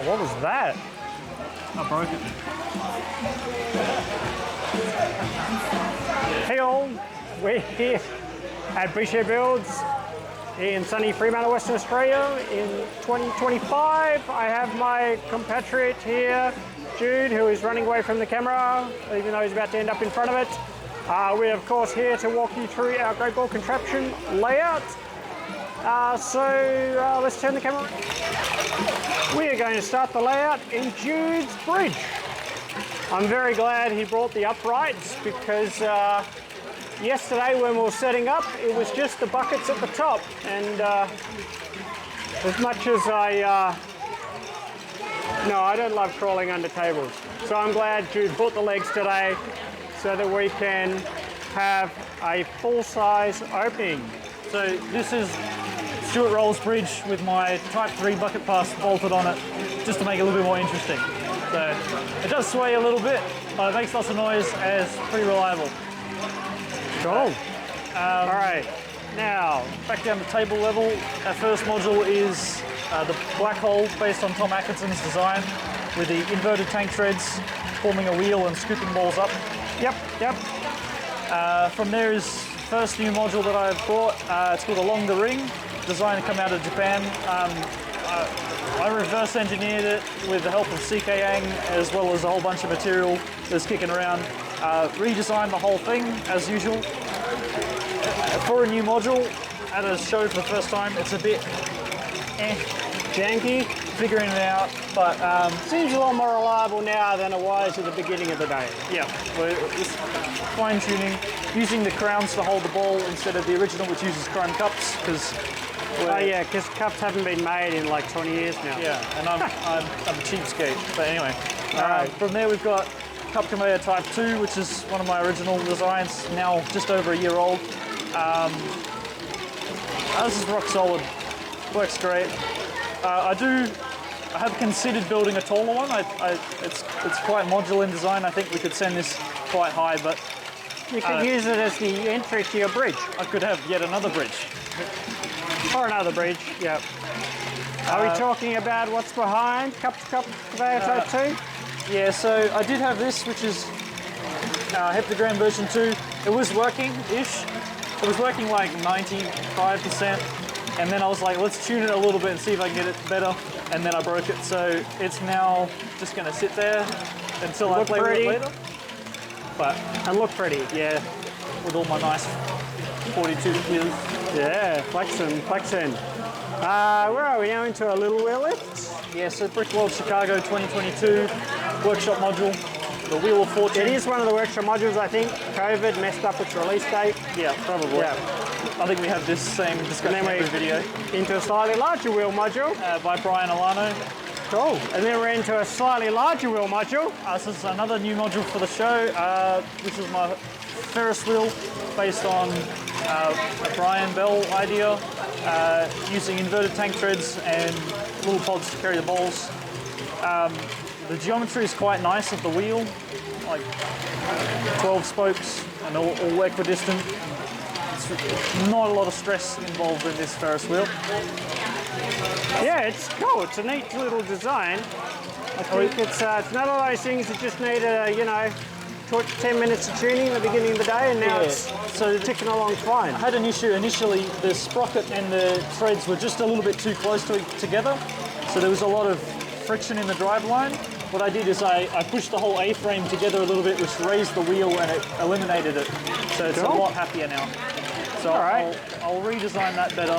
what was that? I broke it. Hey all, we're here at GBC Builds in sunny Fremantle, Western Australia in 2025. I have my compatriot here, Jude, who is running away from the camera, even though he's about to end up in front of it. We're of course here to walk you through our great ball contraption layout. So let's turn the camera. We are going to start the layout in Jude's bridge. I'm very glad he brought the uprights because yesterday when we were setting up, it was just the buckets at the top. And as much as I don't love crawling under tables. So I'm glad Jude brought the legs today so that we can have a full-size opening. So this is Stuart Rolls bridge with my Type 3 bucket pass bolted on it, just to make it a little bit more interesting. So it does sway a little bit, but it makes lots of noise and it's pretty reliable. Cool. All right, now back down to table level. Our first module is the black hole based on Tom Atkinson's design with the inverted tank treads forming a wheel and scooping balls up. Yep. From there is first new module that I've brought. It's called Along the Ring, designed to come out of Japan. I reverse engineered it with the help of CK Yang, as well as a whole bunch of material that's kicking around. Redesigned the whole thing as usual. For a new module, at a show for the first time, it's a bit janky, figuring it out, but seems a lot more reliable now than it was at the beginning of the day. yeah, we're just fine-tuning, using the crowns to hold the ball instead of the original, which uses chrome cups, because because cups haven't been made in like 20 years now. yeah, and I'm a cheapskate. But anyway, Right. from there we've got Cup Conveyor Type 2, which is one of my original designs, now just over a year old. This is rock solid, works great. I have considered building a taller one. It's quite modular in design. I think we could send this quite high, but You could use it as the entry to your bridge. I could have yet another bridge. Or another bridge, yep. Are we talking about what's behind Cup Conveyor Type 2? Yeah, so I did have this, which is heptagram version 2. It was working-ish. It was working like 95%. And then I was like, let's tune it a little bit and see if I can get it better. And then I broke it, so it's now just going to sit there until I play with it later. But And look pretty, yeah. with all my nice 42 wheels. Yeah, flexing. Where are we now? Into a little wheel lift? Yeah, so Brick World Chicago 2022 workshop module, the Wheel of Fortune. It is one of the workshop modules, I think. COVID messed up its release date. Yeah, probably. Yeah. I think we have this same discussion And then every video into a slightly larger wheel module. by Brian Alano. Cool. And then we're into a slightly larger wheel module. This is another new module for the show. This is my Ferris Wheel based on a Brian Bell idea, using inverted tank treads and little pods to carry the balls. The geometry is quite nice of the wheel, like 12 spokes and all equidistant. It's not a lot of stress involved in this Ferris wheel. Yeah, it's cool. It's a neat little design. I think it's not all those things that just need 10 minutes of tuning at the beginning of the day, and now it's so ticking along fine. I had an issue initially. The sprocket and the threads were just a little bit too close together, so there was a lot of friction in the drive line. What I did is I pushed the whole A-frame together a little bit, which raised the wheel and it eliminated it. So it's a lot happier now. So I'll redesign that better.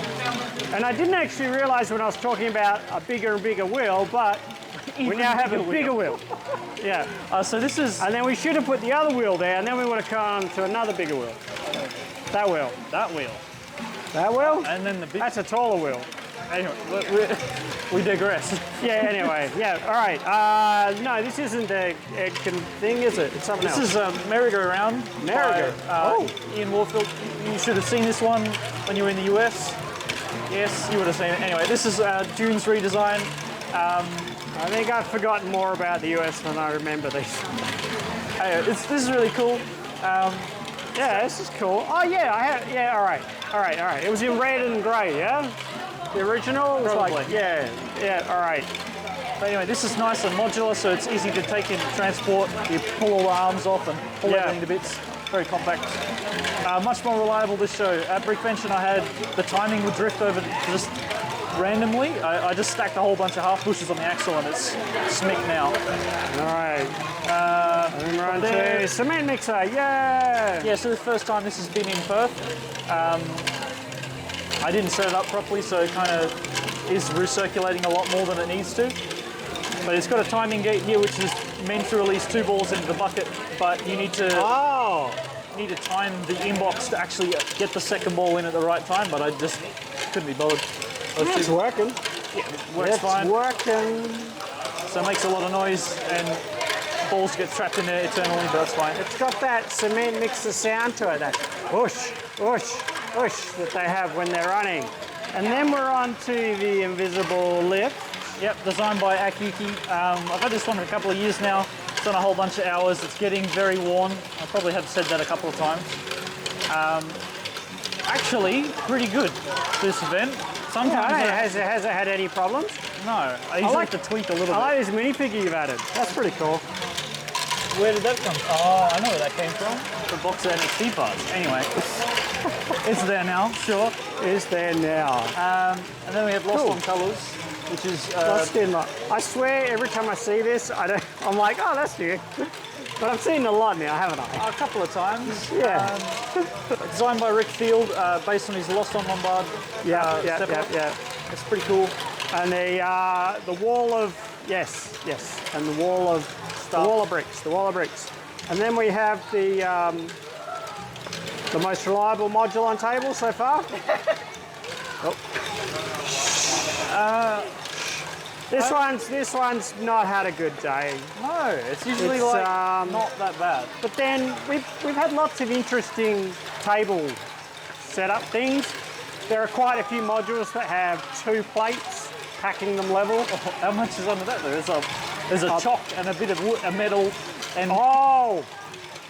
And I didn't actually realise when I was talking about a bigger and bigger wheel, but we now have a bigger wheel. Yeah. So this is... And then we should have put the other wheel there, and then we would have come to another bigger wheel. That wheel. That wheel. That wheel? And then the big... That's a taller wheel. Anyway, we digress. Yeah, anyway. Yeah, all right. No, this isn't a thing, is it? It's something else. This is a merry-go-round. Merry-go. Ian Warfield. You should have seen this one when you were in the US. Yes, you would have seen it. Anyway, this is June's redesign. I think I've forgotten more about the US than I remember this. This is really cool. Yeah, this is cool. Oh yeah, all right. It was in red and grey, yeah? The original was Probably. like, yeah, all right. But anyway, this is nice and modular, so it's easy to take in transport. You pull all the arms off and pull everything to bits. Very compact. Much more reliable this show. At Brickvention I had the timing would drift over just randomly. I just stacked a whole bunch of half bushes on the axle and it's smick now. All right. And we're on to cement mixer. Yeah. Yeah, so the first time this has been in Perth. I didn't set it up properly, so it kind of is recirculating a lot more than it needs to. But it's got a timing gate here which is meant to release 2 balls into the bucket, but you need to time the inbox to actually get the second ball in at the right time, but I just couldn't be bothered. It's working. Yeah, it works fine. It's working. So it makes a lot of noise and balls get trapped in there eternally, but that's fine. It's got that cement mixer sound to it, that whoosh, whoosh, whoosh that they have when they're running. And then we're on to the invisible lift. Yep, designed by Akiyuki. I've had this one for a couple of years now. It's done a whole bunch of hours. It's getting very worn. I probably have said that a couple of times. Actually, pretty good, this event. Sometimes has it had any problems? No, I usually have to tweak a little bit. I like this minifigure you've added. That's pretty cool. Where did that come from? Oh, I know where that came from. The box of NXT parts. Anyway, it's there now, sure. It's there now. And then we have Lost on Colours, which is... Lost in I swear every time I see this, I'm like, oh, that's new. But I've seen it a lot now, haven't I? A couple of times. Yeah. Designed by Rick Field, based on his Lost on Lombard. Yeah. It's pretty cool. And the wall of and the wall of bricks. And then we have the most reliable module on table so far. This one's not had a good day. No, it's usually not that bad. But then we've had lots of interesting table setup things. There are quite a few modules that have 2 plates packing them level. Oh, how much is under that? There's a chock and a bit of wood, a metal, and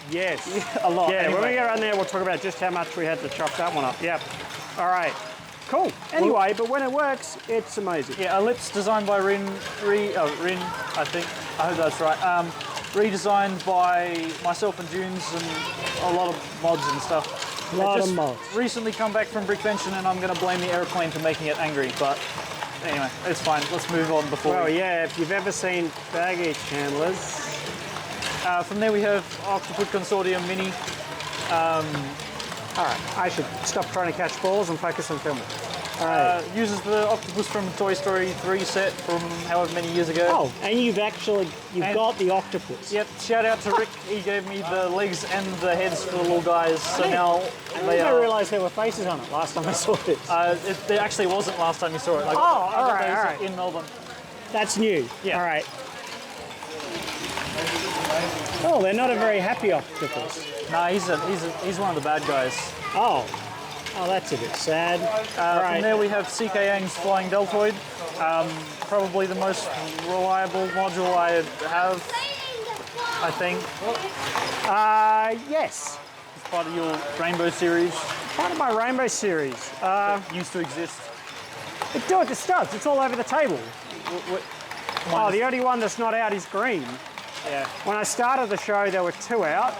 yes, a lot. Yeah, anyway. when we get around there, we'll talk about just how much we had to chock that one up. Yep. All right. Cool. Anyway, but when it works, it's amazing. Yeah, ellipse designed by Rin, I think. I hope that's right. Redesigned by myself and Junes and a lot of mods and stuff. A lot of mods. Recently come back from Brickvention and I'm going to blame the aeroplane for making it angry, but anyway, it's fine. Let's move on before. Well, yeah, if you've ever seen baggage handlers. From there we have Octopus Consortium Mini. All right, I should stop trying to catch balls and focus on filming. All right. Uses the octopus from Toy Story 3 set from however many years ago. Oh, and you've got the octopus. Yep, shout out to Rick. He gave me the legs and the heads for the little guys. So now I didn't realise there were faces on it last time I saw this. There actually wasn't last time you saw it. All right. In Melbourne. That's new. Yeah. All right. Oh, they're not a very happy octopus. No, he's one of the bad guys. Oh, that's a bit sad. From there we have CK Yang's Flying Deltoid. Probably the most reliable module I have, I think. Yes. It's part of your Rainbow series. Part of my Rainbow series. Used to exist. It does. It's all over the table. The only one that's not out is green. Yeah. When I started the show, there were 2 out,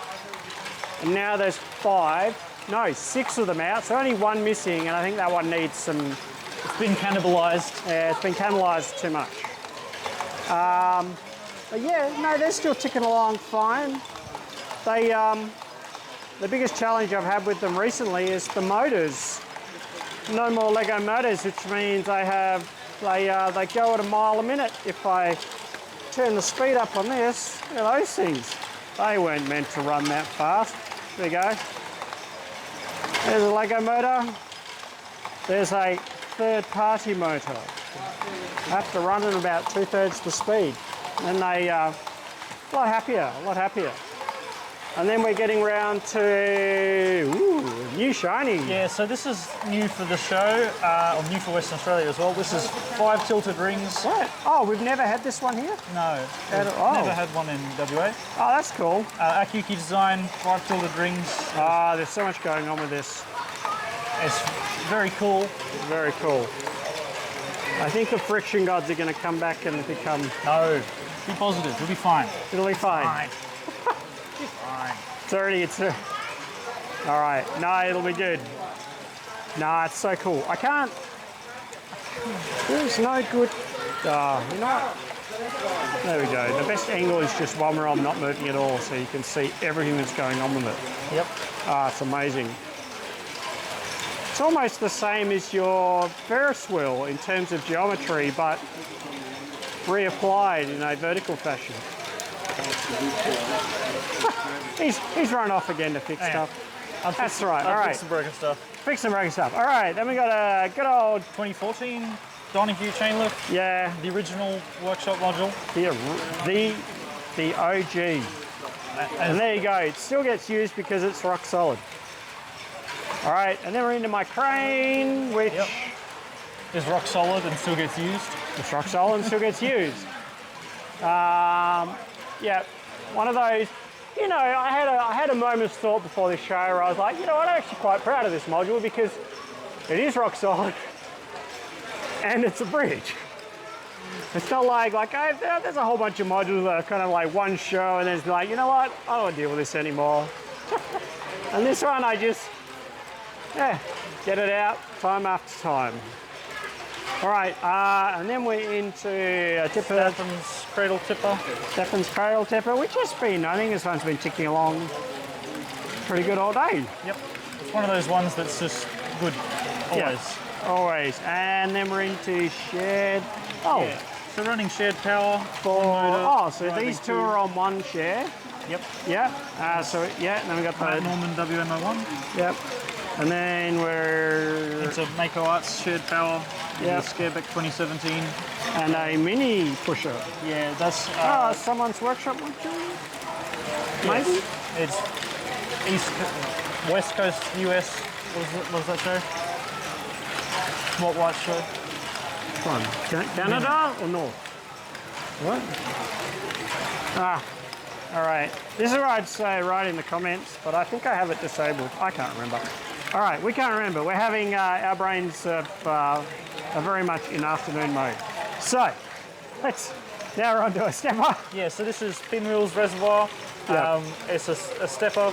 and now there's 6 of them out, so only 1 missing, and I think that one needs some... It's been cannibalised. Yeah, it's been cannibalised too much. But yeah, no, they're still ticking along fine. The biggest challenge I've had with them recently is the motors. No more Lego motors, which means they go at a mile a minute. If I turn the speed up on this, look at those things. They weren't meant to run that fast. There we go. There's a Lego motor. There's a third-party motor. I have to run at about 2/3 the speed. And they a lot happier. And then we're getting round to new shiny. Yeah, so this is new for the show, or new for Western Australia as well. This is 5 tilted rings. What? Oh, we've never had this one here? No, never had one in WA. Oh, that's cool. Akiyuki design, 5 tilted rings. There's so much going on with this. It's very cool. Very cool. I think the friction gods are going to come back and become... No, be positive. It'll be fine. It'll be fine. Fine. It's all right. No, it'll be good. Nah, it's so cool. I can't... There's no good... you know what? There we go. The best angle is just one where I'm not moving at all, so you can see everything that's going on with it. Yep. It's amazing. It's almost the same as your Ferris wheel in terms of geometry, but reapplied in a vertical fashion. he's run off again to fix stuff. That's right. All right. Fix some broken stuff. Fix some broken stuff. All right. Then we got a good old 2014 Donahue chain lift. Yeah. The original workshop module. The OG. And there you go. It still gets used because it's rock solid. All right. And then we're into my crane, which is rock solid and still gets used. It's rock solid and still gets used. Yeah. One of those. You know, I had a moment's thought before this show where I was like, you know what, I'm actually quite proud of this module because it is rock solid and it's a bridge. It's not like there's a whole bunch of modules that are kind of like one show and then it's like, you know what, I don't want to deal with this anymore. And this one I just, get it out time after time. All right, and then we're into a tipper. Stephen's cradle tipper. Stephen's cradle tipper, which has been, I think this one's been ticking along pretty good all day. Yep. It's one of those ones that's just good, always. Yeah, always. And then we're into shared. Oh. Yeah. So running shared power. So these two are on one share. Yep. Yeah. And then we got the Norman WMO1. Yep. And then we're into Mako Arts shared power. Yeah. The Scareback 2017. And a mini pusher. Yeah, that's someone's workshop module? Maybe? It's West Coast US. What was that show? What white show? Which one? Canada or North? What? All right. This is what I'd say right in the comments, but I think I have it disabled. I can't remember. All right, we can't remember. We're having our brains are very much in afternoon mode. So, now we're on to a stepper. Yeah, so this is Pinwheel's Reservoir. Yep. It's a stepper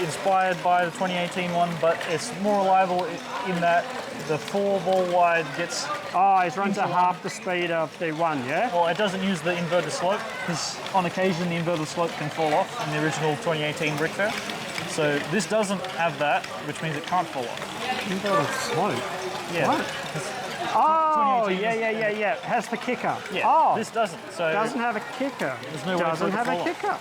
inspired by the 2018 one, but it's more reliable in that the 4-ball wide gets... It runs at half the speed of the one, yeah? Well, it doesn't use the inverted slope, because on occasion the inverted slope can fall off in the original 2018 Brick Fair. So this doesn't have that, which means it can't fall off. Inverted slope? Yeah. What? Yeah. It has the kicker. Yeah. This doesn't. So it doesn't have a kicker. There's no way for it to fall kicker.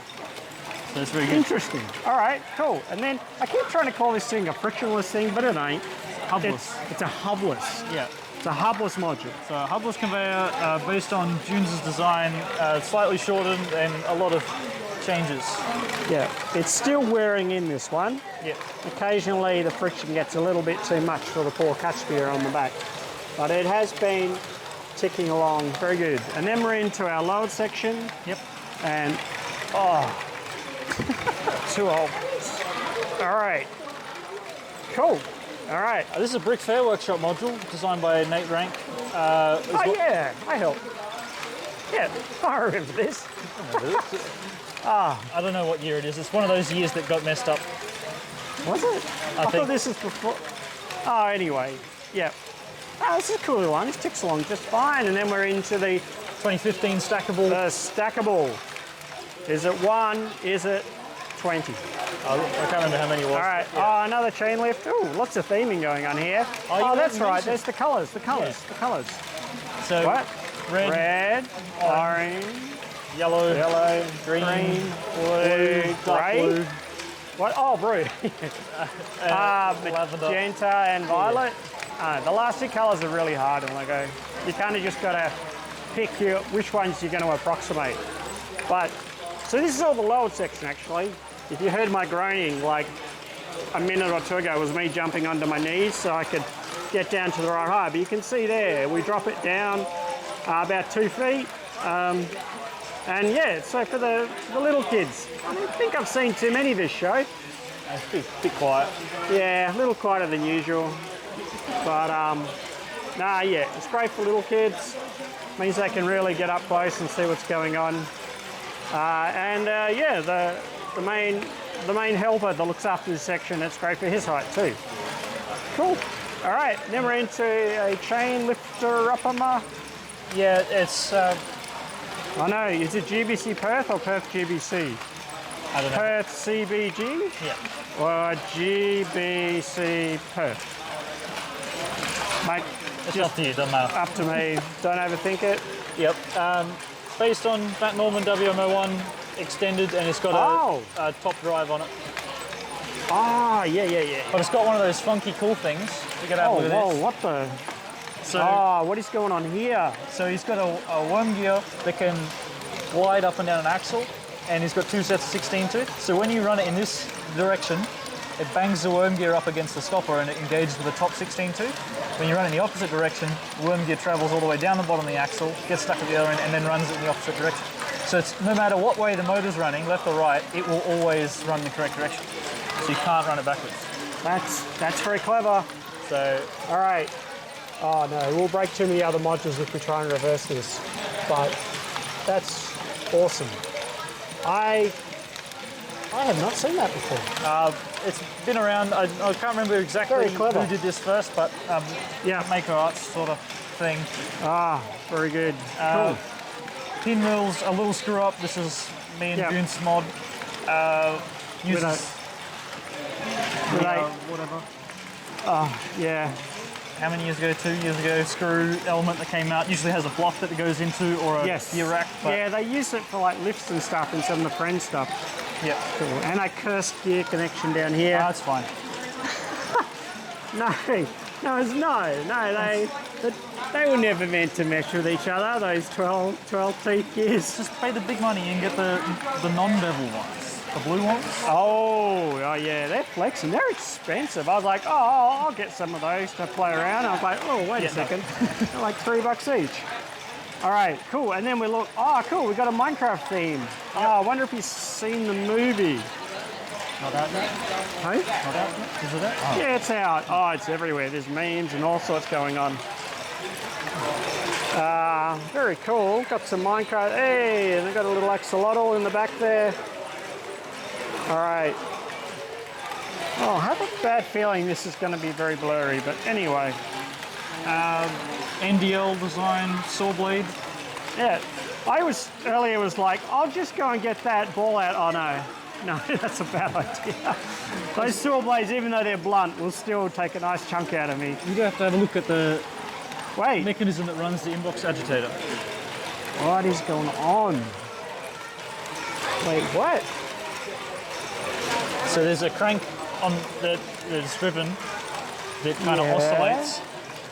So it's very good. Interesting. All right, cool. And then I keep trying to call this thing a frictionless thing, but it ain't. Hubless. It's a hubless. Yeah. It's a hubless module. So a hubless conveyor based on June's design, slightly shortened and a lot of changes. Yeah, it's still wearing in this one. Yeah. Occasionally the friction gets a little bit too much for the poor catch spear on the back. But it has been ticking along very good. And then we're into our lowered section. Yep. And, too old. All right. Cool. All right. This is a Brick Fair workshop module designed by Nate Rank. Yeah, I helped. Yeah, I remember this. I don't know what year it is. It's one of those years that got messed up. Was it? I thought this was before. Oh, anyway. Yeah. This is a cool one. This ticks along just fine. And then we're into the 2015 stackable. The stackable. Is it 1? Is it 20? I can't remember how many it was. All right. Yeah. Another chain lift. Oh, lots of theming going on here. That's right. There's the colours. The colours. Yeah. The colours. So what? Red, orange, yellow, green, blue, grey. blue. What? Oh, blue. Lavender. Magenta and violet. The last two colours are really hard in Lego. You kind of just got to pick which ones you're going to approximate. But, so this is all the lowered section actually. If you heard my groaning like a minute or two ago, it was me jumping onto my knees so I could get down to the right height. But you can see there, we drop it down about 2 feet. And yeah, so for the little kids, I don't think I've seen too many this show. It's a bit quiet. Yeah, a little quieter than usual. But Nah, yeah, it's great for little kids. Means they can really get up close and see what's going on. Yeah, the main helper that looks after this section, it's great for his height too. Cool. All right, then we're into a chain lifter upper. Yeah, it's. I know. Is it GBC Perth or Perth GBC? I don't know. Perth CBG? Yeah. Or GBC Perth? Mate, It's up to you, doesn't matter. up to me. Don't overthink it. Yep. Based on that Norman WM01 extended, and it's got a top drive on it. Ah, yeah. But it's got one of those funky cool things. You gotta have a look at Whoa, this. what the? So, What is going on here? so he's got a worm gear that can glide up and down an axle, and he's got two sets of 16 tooth. So when you run it in this direction, it bangs the worm gear up against the stopper and it engages with the top 16 tooth. When you run in the opposite direction, worm gear travels all the way down the bottom of the axle, gets stuck at the other end, and then runs it in the opposite direction. So it's no matter what way the motor's running, left or right, it will always run in the correct direction. So you can't run it backwards. That's very clever. So, All right. Oh no, we'll break too many other modules if we try and reverse this. But that's awesome. I have not seen that before. it's been around. I can't remember exactly Very clever. who did this first, but Yeah. Maker Arts sort of thing. Ah, very good. Cool. Pinwheels, a little screw up. This is me and Yeah. June's mod. Uses With a- whatever. Yeah. How many years ago? 2 years ago. Screw element that came out. Usually has a block that it goes into or a Yes. gear rack. But Yeah, they use it for like lifts and stuff in some of the friend stuff. yeah. Cool. And a cursed gear connection down here. That's fine. No, they were never meant to mesh with each other, those 12 teeth gears. Just pay the big money and get the non-bevel ones, the blue ones. Oh yeah, they're flexing. They're expensive. I was like, I'll get some of those to play around. I was like, wait a second. They're like $3 each. All right, cool. And then we look, cool, we got a Minecraft theme. Oh, I wonder if you've seen the movie. Not out yet. Hey? Not out yet. Is it out? Oh. Yeah, it's out. Oh, it's everywhere. There's memes and all sorts going on. Very cool. Got some Minecraft. Hey, and they've got a little axolotl in the back there. All right. Oh, I have a bad feeling this is going to be very blurry, but anyway. NDL design saw blade. Yeah, I was earlier was like, I'll just go and get that ball out. Oh no, that's a bad idea. Those saw blades, even though they're blunt, will still take a nice chunk out of me. You do have to have a look at the Wait, mechanism that runs the inbox agitator. what is going on? Wait, what? So there's a crank on that's driven that kind of Yeah. oscillates,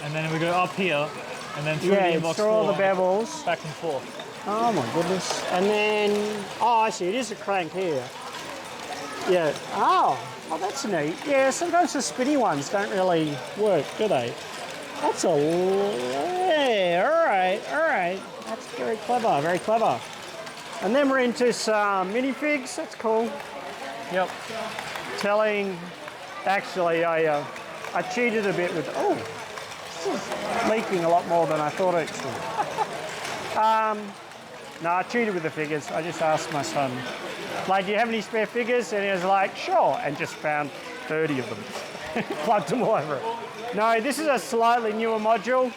and then we go up here, and then through Yeah, the it's inbox through all the floor, bevels. back and forth. Oh my goodness. And then, I see, it is a crank here. Yeah, oh, that's neat. Yeah, sometimes the spinny ones don't really work, do they? That's yeah, all right. That's very clever, very clever. And then we're into some minifigs, that's cool. Yep. Actually, I cheated a bit with, this is leaking a lot more than I thought it should. No, I cheated with the figures. I just asked my son, like, do you have any spare figures? And he was like, sure, and just found 30 of them. Plugged them all over it. No, this is a slightly newer module,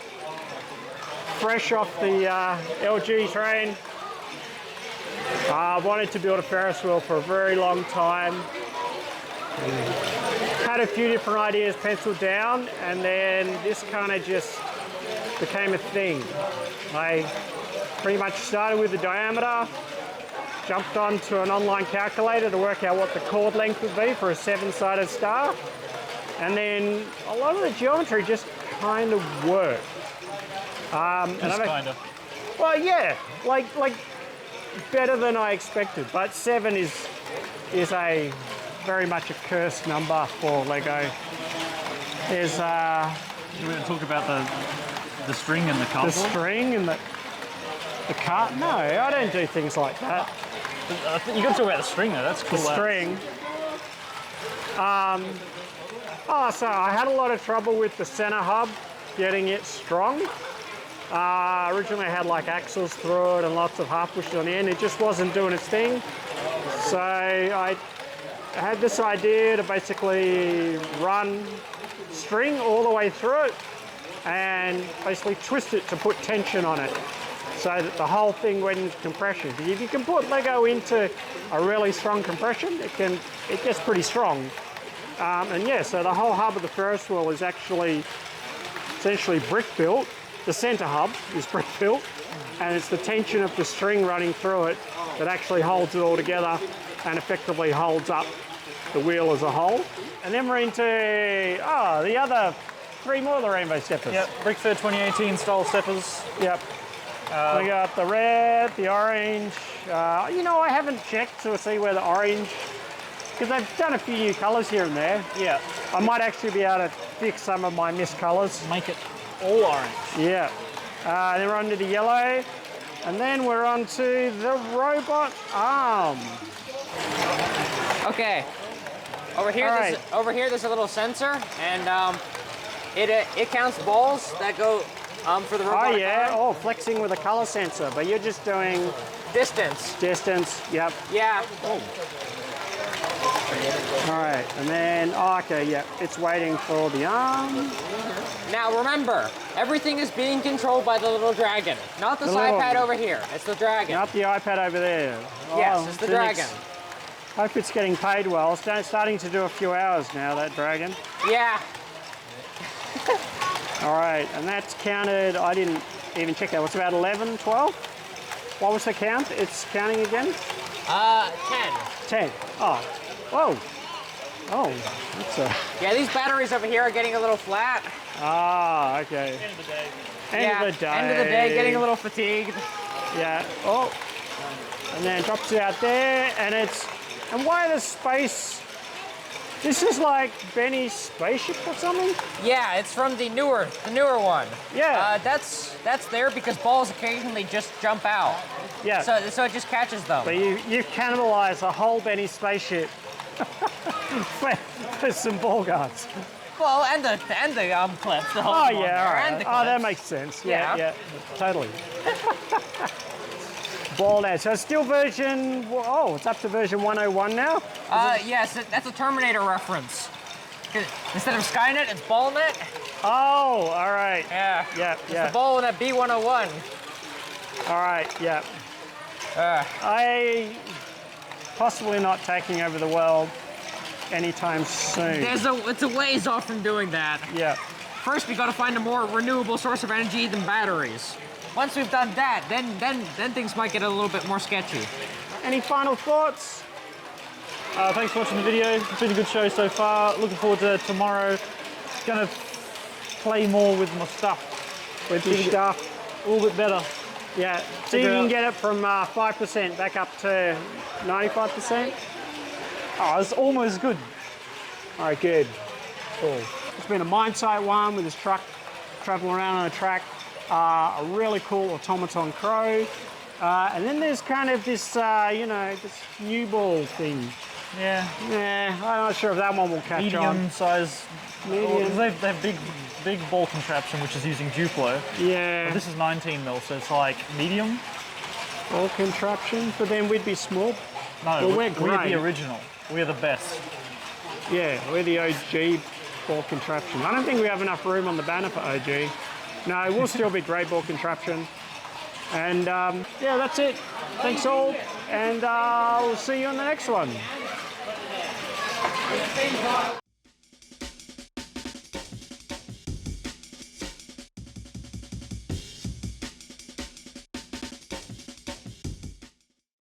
fresh off the LG train. I wanted to build a Ferris wheel for a very long time. Had a few different ideas penciled down, and then this kind of just became a thing. I pretty much started with the diameter, jumped onto an online calculator to work out what the chord length would be for a 7-sided star, and then a lot of the geometry just kind of worked. Just kind of. Well, yeah, like better than I expected. But 7 is a very much a cursed number for Lego. There's You want to talk about the string and the the cardboard? string and the cart. No, I don't do things like that. You got to talk about the string though. That's cool. The string. So I had a lot of trouble with the center hub. getting it strong. Originally I had like axles through it and lots of half bushes on the end. It just wasn't doing its thing. So I had this idea to basically run string all the way through it and basically twist it to put tension on it so that the whole thing went into compression. Because if you can put Lego into a really strong compression, it gets pretty strong. And yeah, so the whole hub of the Ferris wheel is actually essentially brick built. The center hub is brick built, and it's the tension of the string running through it that actually holds it all together and effectively holds up the wheel as a whole. And then we're into, the other 3 more of the rainbow steppers. Yep, Brickfair 2018 style steppers. Yep. We got the red, the orange. You know, I haven't checked to see where the orange, because they've done a few new colours here and there. Yeah. I might actually be able to fix some of my missed colours. Make it all orange. Yeah. Then we're on to the yellow. And then we're on to the robot arm. Okay. Over here, there's a little sensor, and it counts balls that go for the robot. Oh yeah. Oh, flexing with a color sensor, but you're just doing Distance. distance. Yep. Yeah. All right. And then, okay, yeah, it's waiting for the arm. Now remember, everything is being controlled by the little dragon, not this iPad over here. It's the dragon. Not the iPad over there. Yes, it's the dragon. Hope it's getting paid well. It's starting to do a few hours now, that dragon. Yeah. All right, and that's counted, I didn't even check that. What's about 11, 12? What was the count? It's counting again? 10. 10. Oh, whoa. Oh, that's a... Yeah, these batteries over here are getting a little flat. Ah, okay. End of the day. End of the day. End of the day, getting a little fatigued. Yeah. Oh. And then it drops it out there, and it's... And why the space... This is like Benny's spaceship or something? Yeah, it's from the newer one. Yeah. That's there because balls occasionally just jump out. Yeah. So it just catches them. But you've cannibalized a whole Benny spaceship for some ball guards. Well, and the clips. The whole Oh one yeah, there, all right. and the Oh, that clips. makes sense. Yeah, Yeah. totally. Ball now. So it's still version. Oh, it's up to version 101 now. Yes, that's a Terminator reference. Instead of Skynet, it's BallNet. Oh, all right. Yeah. Yeah, It's yeah. the BallNet B101. All right, yeah. I possibly not taking over the world anytime soon. It's a ways off from doing that. Yeah. First, we got to find a more renewable source of energy than batteries. Once we've done that, then things might get a little bit more sketchy. Any final thoughts? Thanks for watching the video. It's been a good show so far. Looking forward to tomorrow. Gonna play more with my stuff. With your stuff. A little bit better. Yeah. See if you can get it from 5% back up to 95%. Oh, it's almost good. All right, good. Cool. It's been a mine site one with this truck traveling around on a track. A really cool automaton crow. And then there's kind of this, this new ball thing. Yeah. Yeah, I'm not sure if that one will catch on. Medium size. Medium. They have big ball contraption, which is using Duplo. Yeah. But this is 19 mil, so it's like medium. Ball contraption, but then we'd be small. No, Well, we're we're great. the original. We're the best. Yeah, we're the OG ball contraption. I don't think we have enough room on the banner for OG. No, we'll still be great ball contraption. And yeah, that's it. Thanks all, and we'll see you on the next one.